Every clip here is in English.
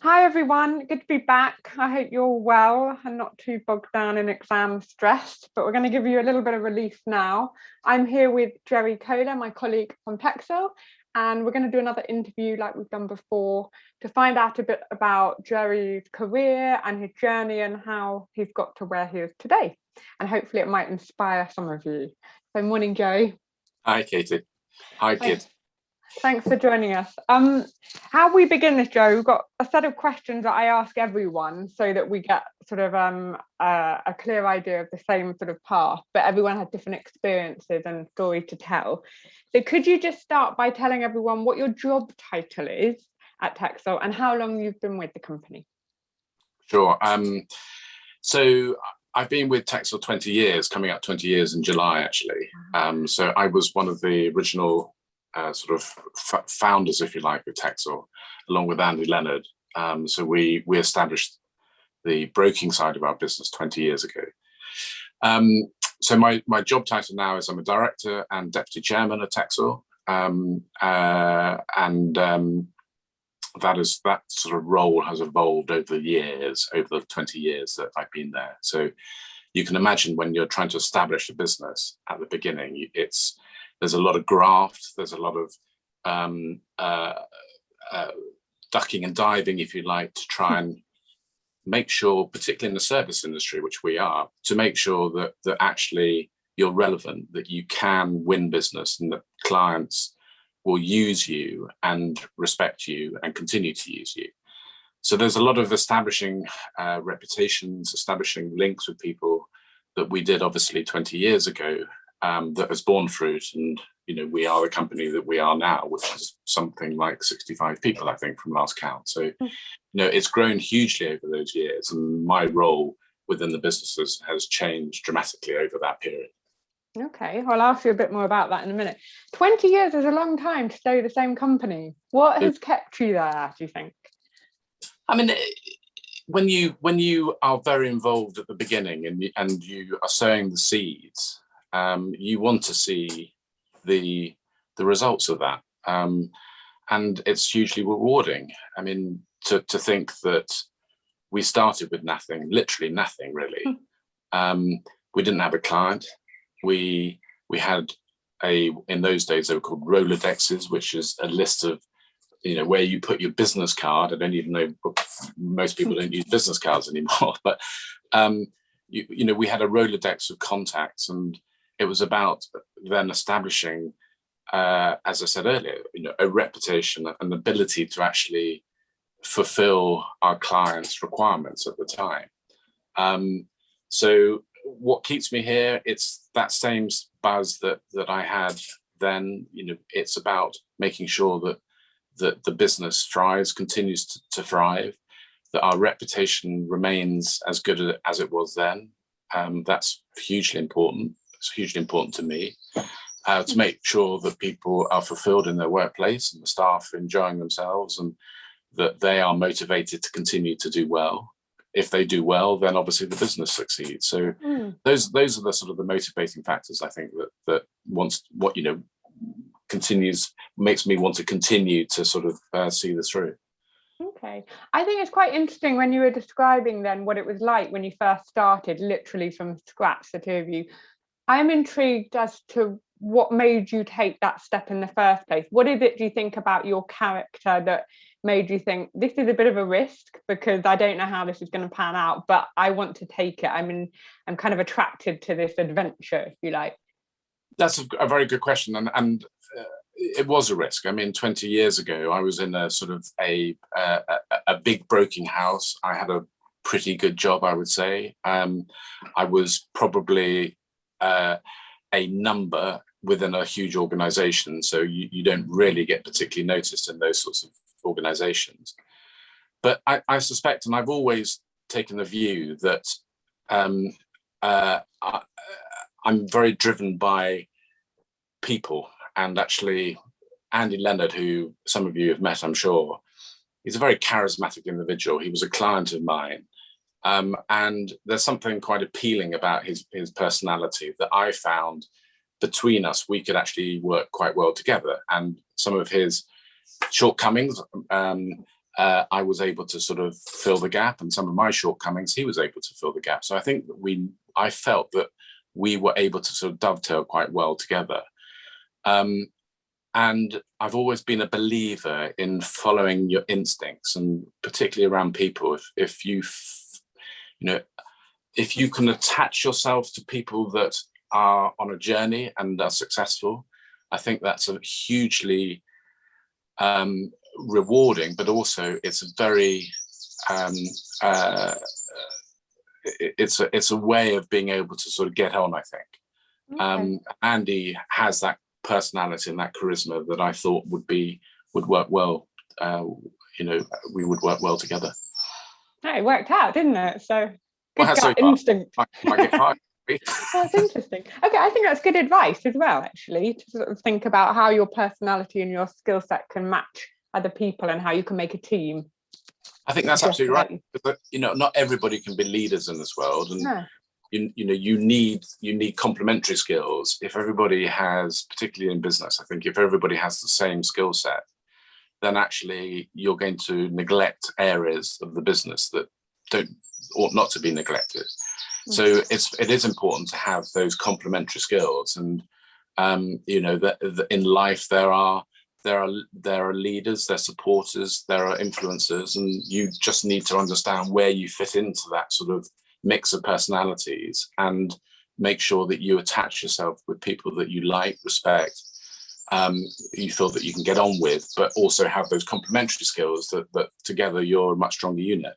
Hi everyone, good to be back. I hope you're well and not too bogged down in exam stress, but we're going to give you a little bit of relief now. I'm here with Kohler, my colleague from Texel, and we're going to do another interview like we've done before to find out a bit about Jerry's career and his journey and how he's got to where he is today. And hopefully it might inspire some of you. So morning, Jerry. Hi, Katie. Hi, kids. Thanks for joining us. How we begin this, Joe, we've got a set of questions that I ask everyone so that we get sort of a clear idea of the same sort of path, but everyone has different experiences and stories to tell. So could you just start by telling everyone what your job title is at Texel and how long you've been with the company? Sure. So I've been with Texel 20 years, coming up 20 years in July, actually. So I was one of the original sort of founders, if you like, of Texel, along with Andy Leonard. So we established the broking side of our business 20 years ago. So my job title now is I'm a director and deputy chairman at Texel, that sort of role has evolved over the years, over the 20 years that I've been there. So you can imagine when you're trying to establish a business at the beginning, there's a lot of graft, there's a lot of ducking and diving, if you like, to try and make sure, particularly in the service industry, which we are, to make sure that actually you're relevant, that you can win business and that clients will use you and respect you and continue to use you. So there's a lot of establishing reputations, establishing links with people that we did obviously 20 years ago, that has borne fruit. And, we are the company that we are now, which is something like 65 people, I think, from last count. So, it's grown hugely over those years. And my role within the businesses has changed dramatically over that period. Okay, I'll ask you a bit more about that in a minute. 20 years is a long time to stay the same company. What has kept you there, do you think? I mean, when you are very involved at the beginning and you are sowing the seeds, you want to see the results of that, and it's hugely rewarding. I mean, to think that we started with nothing, literally nothing, really. We didn't have a client. We had in those days they were called Rolodexes, which is a list of where you put your business card. I don't even know, most people don't use business cards anymore, but we had a Rolodex of contacts, and it was about then establishing, as I said earlier, a reputation, an ability to actually fulfill our clients' requirements at the time. So what keeps me here, it's that same buzz that I had then. It's about making sure that the business thrives, continues to thrive, that our reputation remains as good as it was then. That's hugely important. It's hugely important to me, to make sure that people are fulfilled in their workplace and the staff enjoying themselves, and that they are motivated to continue to do well. If they do well, then obviously the business succeeds. So those are the sort of the motivating factors, I think, that makes me want to continue to sort of see this through. Okay, I think it's quite interesting when you were describing then what it was like when you first started, literally from scratch, the two of you. I'm intrigued as to what made you take that step in the first place. What is it, do you think, about your character that made you think this is a bit of a risk because I don't know how this is going to pan out, but I want to take it? I'm kind of attracted to this adventure, if you like. That's a very good question, and it was a risk. I mean, 20 years ago, I was in a sort of a big broking house. I had a pretty good job, I would say. I was probably a number within a huge organization, so you don't really get particularly noticed in those sorts of organizations. But I suspect, and I've always taken the view that I'm very driven by people. And actually, Andy Leonard, who some of you have met, I'm sure, he's a very charismatic individual. He was a client of mine. And there's something quite appealing about his personality that I found between us, we could actually work quite well together. And some of his shortcomings I was able to sort of fill the gap, and some of my shortcomings, he was able to fill the gap. So I think that I felt that we were able to sort of dovetail quite well together. And I've always been a believer in following your instincts, and particularly around people. If you can attach yourself to people that are on a journey and are successful, I think that's a hugely rewarding, but also it's a very it's a way of being able to sort of get on, I think. Okay. Andy has that personality and that charisma that I thought would work well. We would work well together. No, it worked out, didn't it? So good gut instinct. I get fired. That's interesting. Okay, I think that's good advice as well, actually, to sort of think about how your personality and your skill set can match other people and how you can make a team. I think that's absolutely right. But, not everybody can be leaders in this world, and no. You need complementary skills. If everybody has, particularly in business, I think if everybody has the same skill set, then actually you're going to neglect areas of the business that ought not to be neglected. So it is important to have those complementary skills, and that in life there are leaders, there are supporters, there are influencers, and you just need to understand where you fit into that sort of mix of personalities, and make sure that you attach yourself with people that you like, respect, you feel that you can get on with, but also have those complementary skills that together you're a much stronger unit.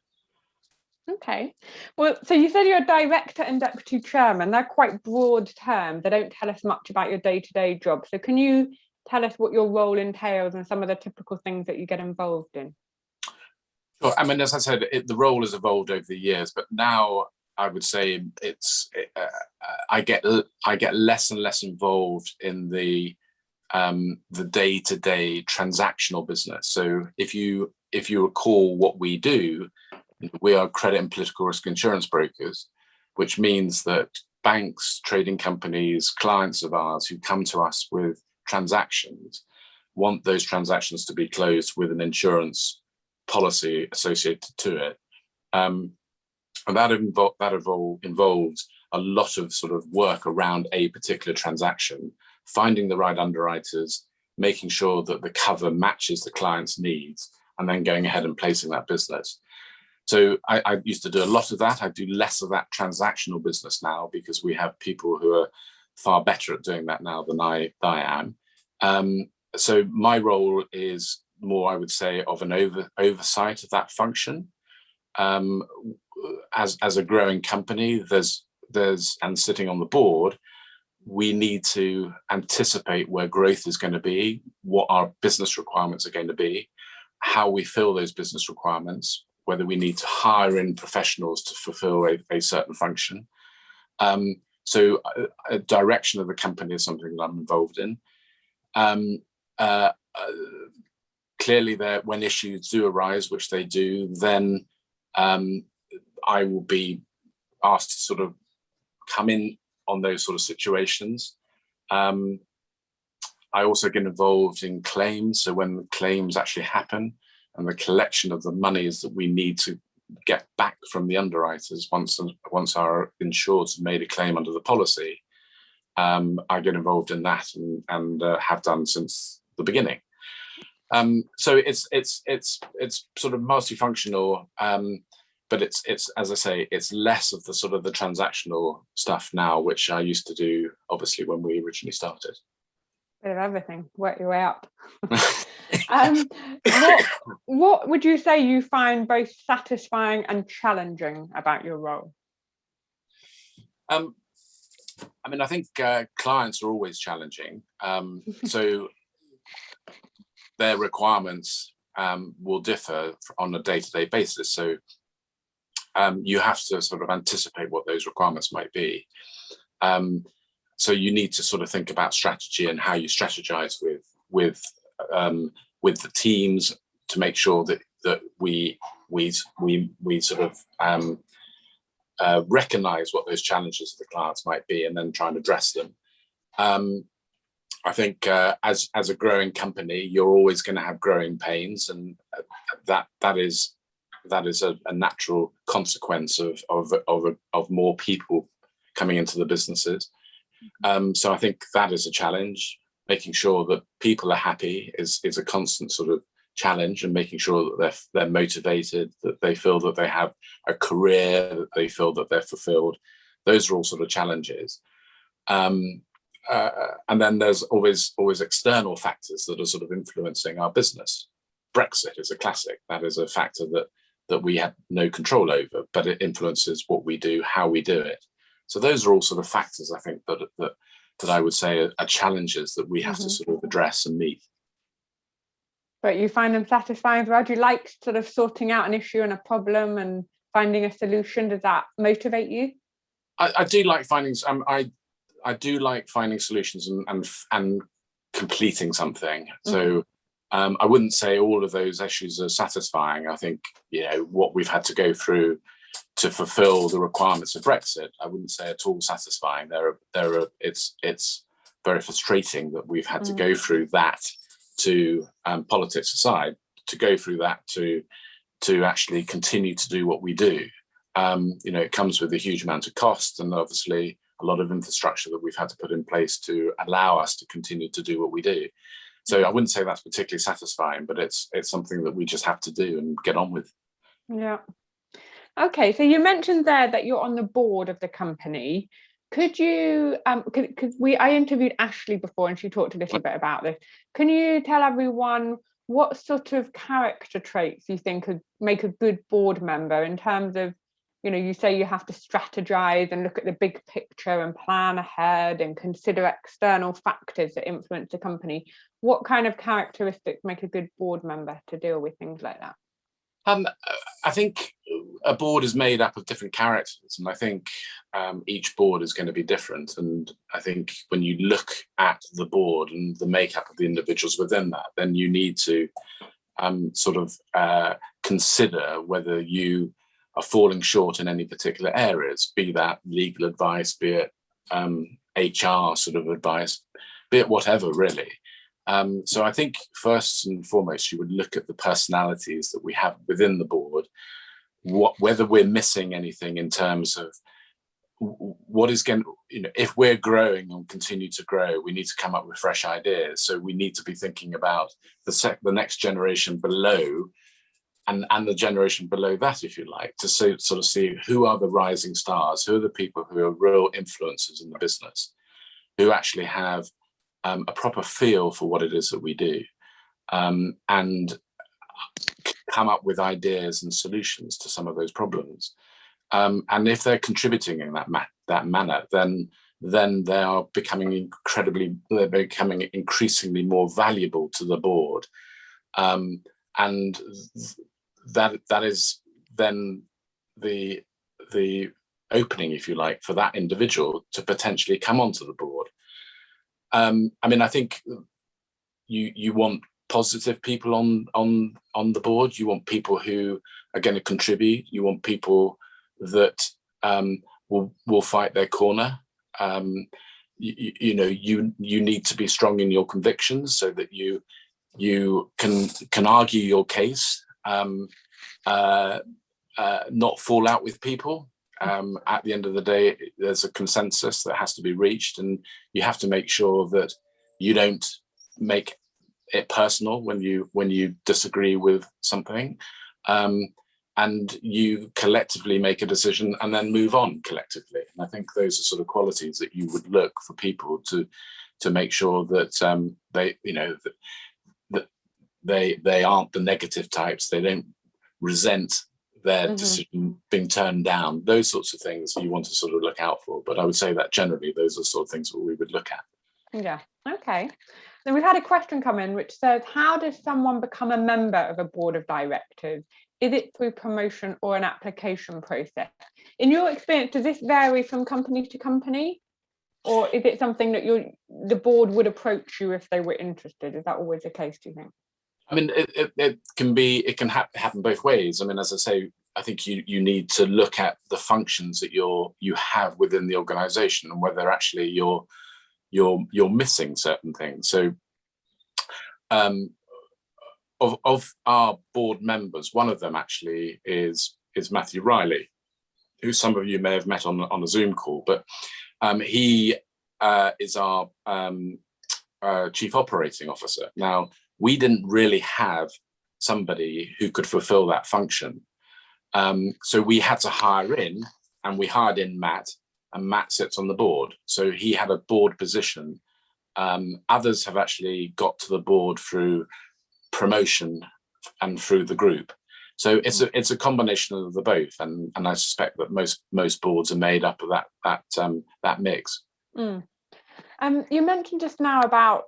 Okay, well, so you said you're a director and deputy chairman. They're quite broad terms. They don't tell us much about your day-to-day job. So can you tell us what your role entails and some of the typical things that you get involved in? Sure. I mean, as I said, the role has evolved over the years, but now I would say I get less and less involved in the day-to-day transactional business. So if you recall what we do, we are credit and political risk insurance brokers, which means that banks, trading companies, clients of ours who come to us with transactions want those transactions to be closed with an insurance policy associated to it. And that involves a lot of sort of work around a particular transaction, finding the right underwriters, making sure that the cover matches the client's needs, and then going ahead and placing that business. So I used to do a lot of that. I do less of that transactional business now because we have people who are far better at doing that now than I am. So my role is more, I would say, of an oversight of that function. As a growing company, and sitting on the board, we need to anticipate where growth is going to be, what our business requirements are going to be, how we fill those business requirements, whether we need to hire in professionals to fulfill a certain function. So a direction of the company is something that I'm involved in. Clearly, when issues do arise, which they do, then I will be asked to sort of come in on those sort of situations. I also get involved in claims. So when the claims actually happen, and the collection of the monies that we need to get back from the underwriters once our insureds have made a claim under the policy, I get involved in that and have done since the beginning. So it's sort of multifunctional, but it's as I say, it's less of the sort of the transactional stuff now, which I used to do obviously when we originally started. Bit of everything, work your way up. What would you say you find both satisfying and challenging about your role? I mean, I think clients are always challenging. So their requirements will differ on a day-to-day basis. So you have to sort of anticipate what those requirements might be. So you need to sort of think about strategy and how you strategize with the teams to make sure that we sort of recognize what those challenges of the clients might be, and then try and address them. I think as a growing company, you're always going to have growing pains, and that is a natural consequence of more people coming into the businesses. So I think that is a challenge. Making sure that people are happy is a constant sort of challenge, and making sure that they're motivated, that they feel that they have a career, that they feel that they're fulfilled. Those are all sort of challenges. And then there's always external factors that are sort of influencing our business. Brexit is a classic. That is a factor that we have no control over, but it influences what we do, how we do it. So those are all sort of factors, I think, that I would say are challenges that we have to sort of address and meet. But you find them satisfying as well? Do you like sort of sorting out an issue and a problem and finding a solution? Does that motivate you? I do like finding I do like finding solutions and completing something. So I wouldn't say all of those issues are satisfying. I think, you know, what we've had to go through to fulfill the requirements of Brexit, I wouldn't say at all satisfying. It's very frustrating that we've had to go through that, to politics aside, to go through that to actually continue to do what we do. You know, it comes with a huge amount of cost, and obviously a lot of infrastructure that we've had to put in place to allow us to continue to do what we do. So I wouldn't say that's particularly satisfying, but it's something that we just have to do and get on with. Yeah. Okay, so you mentioned there that you're on the board of the company. Could you, because I interviewed Ashley before and she talked a little bit about this. Can you tell everyone what sort of character traits you think could make a good board member, in terms of, you know, you say you have to strategize and look at the big picture and plan ahead and consider external factors that influence the company. What kind of characteristics make a good board member to deal with things like that? I think a board is made up of different characters, and I think each board is going to be different. And I think when you look at the board and the makeup of the individuals within that, then you need to sort of consider whether you are falling short in any particular areas, be that legal advice, be it HR sort of advice, be it whatever, really. So I think first and foremost, you would look at the personalities that we have within the board, whether we're missing anything in terms of what is going to, you know, if we're growing and continue to grow, we need to come up with fresh ideas. So we need to be thinking about the next generation below and the generation below that, if you like, to sort of see who are the rising stars, who are the people who are real influencers in the business, who actually have a proper feel for what it is that we do, and come up with ideas and solutions to some of those problems. And if they're contributing in that manner, then they are becoming increasingly more valuable to the board. And that is then the opening, if you like, for that individual to potentially come onto the board. I mean, I think you want positive people on the board. You want people who are going to contribute. You want people that will fight their corner. You know, you need to be strong in your convictions so that you can argue your case, not fall out with people. At the end of the day, there's a consensus that has to be reached, and you have to make sure that you don't make it personal when you disagree with something, and you collectively make a decision and then move on collectively. And I think those are sort of qualities that you would look for people to make sure that they, you know, that they aren't the negative types. They don't resent their decision being turned down. Those sorts of things you want to sort of look out for. But I would say that generally those are sort of things that we would look at. Yeah, okay. Then we've had a question come in which says, how does someone become a member of a board of directors? Is it through promotion or an application process? In your experience, does this vary from company to company? Or is it something that the board would approach you if they were interested? Is that always the case, do you think? I mean, it can happen both ways. I mean, as I say, I think you need to look at the functions that you have within the organisation and whether actually you're missing certain things. So of our board members, one of them actually is Matthew Riley, who some of you may have met on a Zoom call, but he is our Chief Operating Officer. Now, we didn't really have somebody who could fulfill that function. So we had to hire in, and we hired in Matt, and Matt sits on the board. So he had a board position. Others have actually got to the board through promotion and through the group. So it's a combination of the both, and I suspect that most boards are made up of that mix. Mm. You mentioned just now about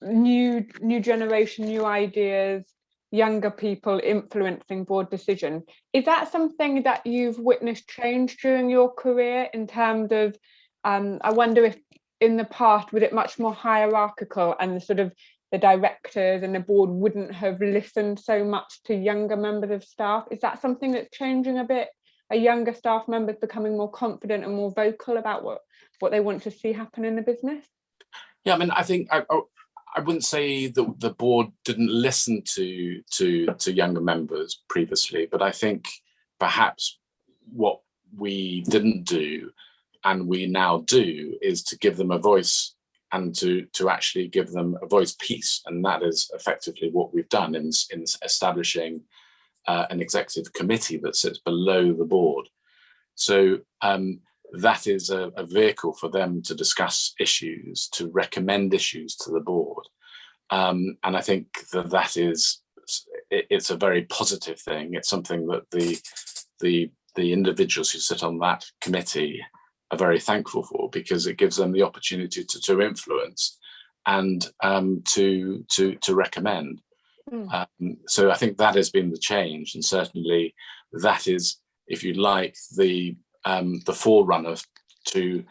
new generation, new ideas, younger people influencing board decision. Is that something that you've witnessed change during your career in terms of, I wonder if in the past, was it much more hierarchical and the directors and the board wouldn't have listened so much to younger members of staff? Is that something that's changing a bit? Are younger staff members becoming more confident and more vocal about what they want to see happen in the business? Yeah, I mean, I think I wouldn't say that the board didn't listen to younger members previously, but I think perhaps what we didn't do and we now do is to give them a voice, and to actually give them a voice piece. And that is effectively what we've done in establishing an executive committee that sits below the board. So that is a vehicle for them to discuss issues, to recommend issues to the board. And I think it's a very positive thing. It's something that the individuals who sit on that committee are very thankful for, because it gives them the opportunity to influence and to recommend. So I think that has been the change, and certainly that is, if you like, the forerunner to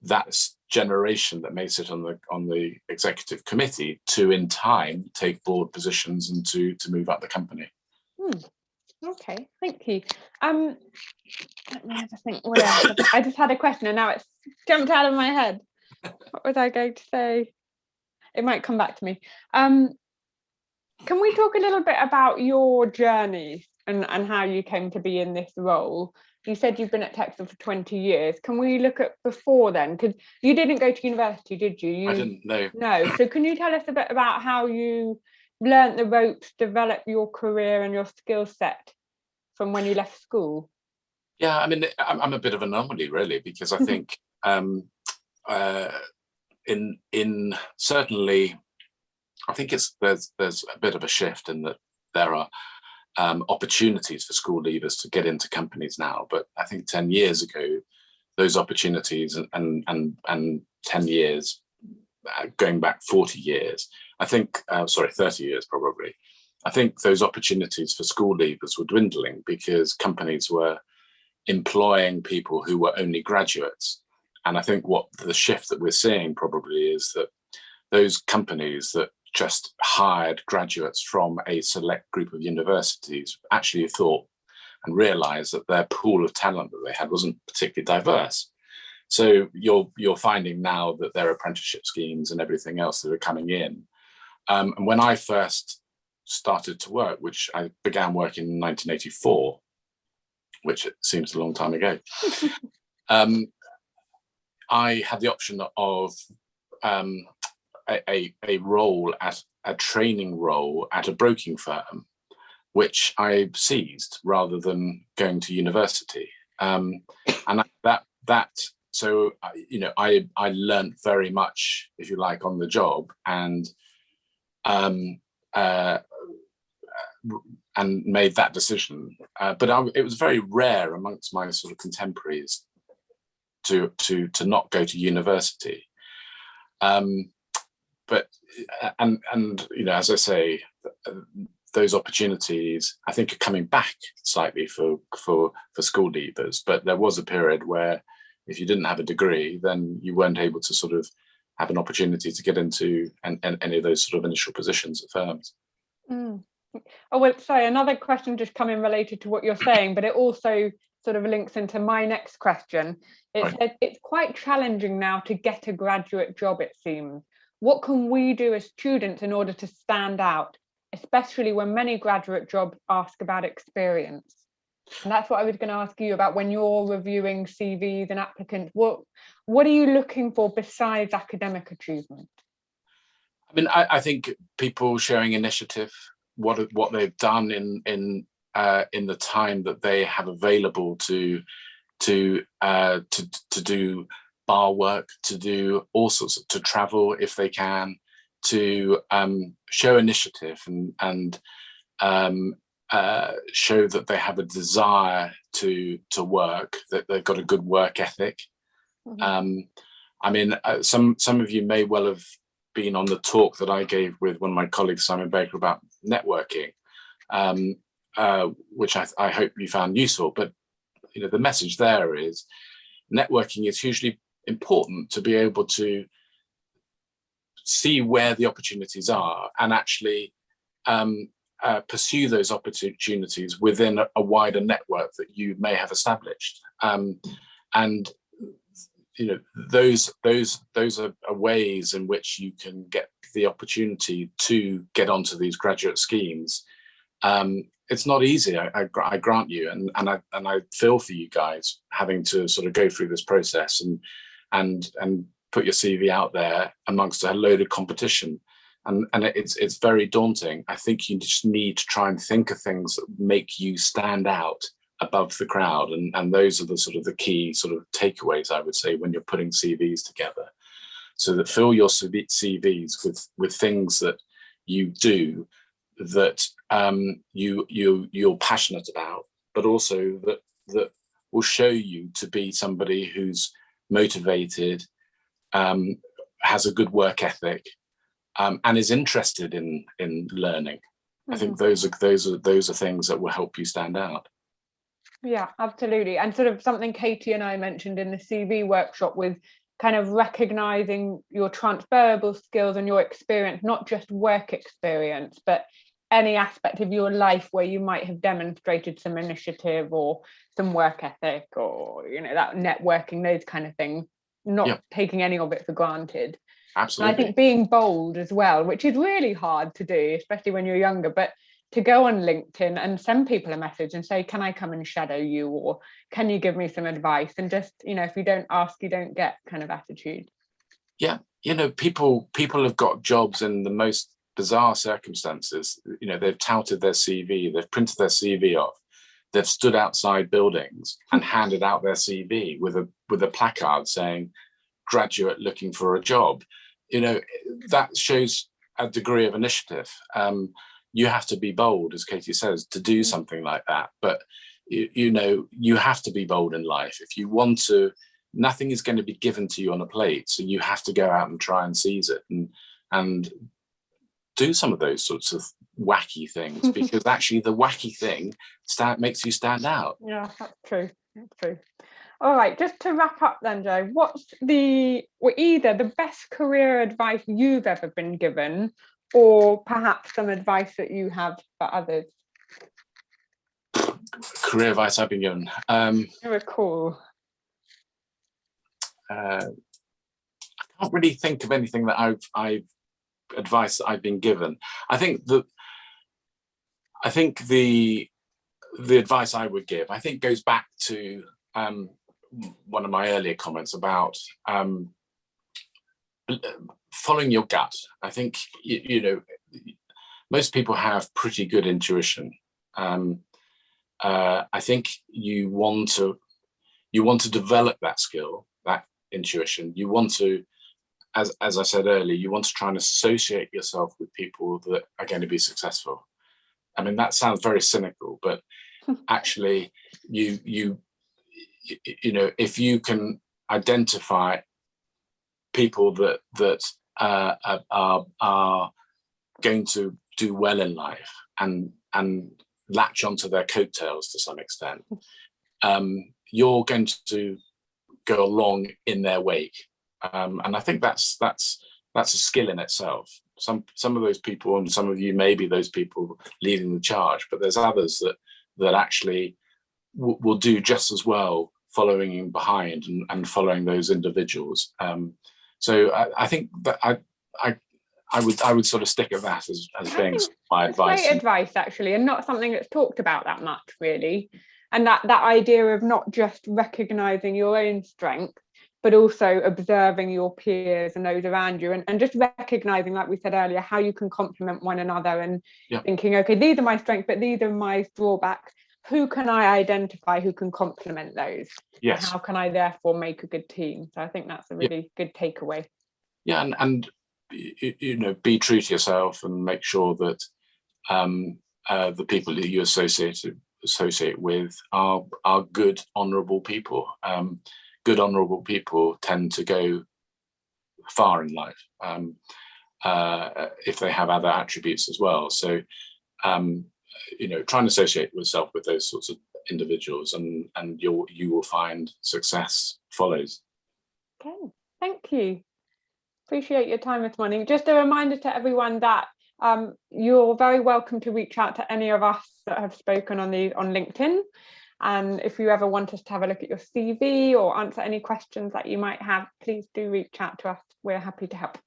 that generation that may sit on the executive committee to, in time, take board positions and to move up the company. Okay, thank you. Let me have a think. What else? I just had a question and now it's jumped out of my head. What was I going to say? It might come back to me. Can we talk a little bit about your journey and how you came to be in this role? You said you've been at Texel for 20 years. Can we look at before then? Because you didn't go to university, did you? I didn't, no. No. So can you tell us a bit about how you learnt the ropes, developed your career and your skill set from when you left school? Yeah, I mean, I'm a bit of an anomaly, really, because I think in certainly, I think there's a bit of a shift in that there are opportunities for school leavers to get into companies now, but I think 10 years ago, those opportunities and 10 years, going back 40 years, I think, 30 years probably, I think those opportunities for school leavers were dwindling because companies were employing people who were only graduates. And I think what the shift that we're seeing probably is that those companies that just hired graduates from a select group of universities actually thought and realized that their pool of talent that they had wasn't particularly diverse. So you're finding now that there are apprenticeship schemes and everything else that are coming in. And when I first started to work, which I began working in 1984, which it seems a long time ago, I had the option of a role at a training role at a broking firm, which I seized rather than going to university. And so I learned very much, if you like, on the job, and made that decision. But it was very rare amongst my sort of contemporaries to not go to university. But as I say, those opportunities I think are coming back slightly for school leavers. But there was a period where if you didn't have a degree, then you weren't able to sort of have an opportunity to get into any of those sort of initial positions at firms. Oh, well, sorry, another question just come in related to what you're saying, but it also sort of links into my next question. It's quite challenging now to get a graduate job, it seems. What can we do as students in order to stand out especially when many graduate jobs ask about experience. And that's what I was going to ask you about when you're reviewing CVs and applicants. What are you looking for besides academic achievement? I mean, I think people showing initiative, what they've done in the time that they have available to do bar work, to do all sorts to travel if they can, to show initiative and show that they have a desire to work, that they've got a good work ethic. Mm-hmm. I mean, some of you may well have been on the talk that I gave with one of my colleagues, Simon Baker, about networking, which I hope you found useful. But the message there is networking is hugely important to be able to see where the opportunities are and actually pursue those opportunities within a wider network that you may have established. And those are ways in which you can get the opportunity to get onto these graduate schemes. It's not easy, I grant you, and I feel for you guys having to sort of go through this process and put your CV out there amongst a load of competition, and it's very daunting. I think you just need to try and think of things that make you stand out above the crowd, and those are the sort of the key sort of takeaways, I would say, when you're putting CVs together. So that fill your CVs with things that you do that you're passionate about, but also that will show you to be somebody who's motivated, has a good work ethic, and is interested in learning. Mm-hmm. I think those are things that will help you stand out. Yeah, absolutely. And sort of something Katie and I mentioned in the CV workshop with kind of recognizing your transferable skills and your experience, not just work experience, but any aspect of your life where you might have demonstrated some initiative or some work ethic or, that networking, those kind of things, not taking any of it for granted. Absolutely. And I think being bold as well, which is really hard to do, especially when you're younger, but to go on LinkedIn and send people a message and say, can I come and shadow you? Or can you give me some advice? And just, if you don't ask, you don't get kind of attitude. Yeah. People have got jobs in the most bizarre circumstances. They've touted their CV, they've printed their CV off, they've stood outside buildings and handed out their CV with a placard saying, graduate looking for a job. That shows a degree of initiative. You have to be bold, as Katie says, to do something like that. But, you have to be bold in life. If you want to, nothing is going to be given to you on a plate. So you have to go out and try and seize it and do some of those sorts of wacky things, because actually the wacky thing makes you stand out. Yeah, that's true. That's true. All right, just to wrap up then, Joe, what's either the best career advice you've ever been given, or perhaps some advice that you have for others? Career advice I've been given. Cool. I can't really think of anything that I've advice that I've been given. I think the advice I would give, I think, goes back to one of my earlier comments about following your gut. I think most people have pretty good intuition. I think you want to develop that skill, that intuition. You want to, as I said earlier, you want to try and associate yourself with people that are going to be successful. I mean, that sounds very cynical, but actually, if you can identify people that are going to do well in life and latch onto their coattails to some extent, you're going to go along in their wake. And I think that's a skill in itself. Some of those people, and some of you may be those people leading the charge, but there's others that actually will do just as well following in behind and following those individuals. So I think that I would sort of stick at that as being my advice. Great advice, actually, and not something that's talked about that much, really. And that idea of not just recognizing your own strength, but also observing your peers and those around you, and just recognizing, like we said earlier, how you can complement one another, and thinking, okay, these are my strengths, but these are my drawbacks. Who can I identify who can complement those? Yes. And how can I therefore make a good team? So I think that's a really good takeaway. Yeah, and you know, be true to yourself and make sure that the people that you associate with are good, honourable people. Good, honourable people tend to go far in life if they have other attributes as well. So, you know, try and associate yourself with those sorts of individuals, and you will find success follows. Okay, thank you. Appreciate your time this morning. Just a reminder to everyone that you're very welcome to reach out to any of us that have spoken on LinkedIn. And if you ever want us to have a look at your CV or answer any questions that you might have, please do reach out to us. We're happy to help.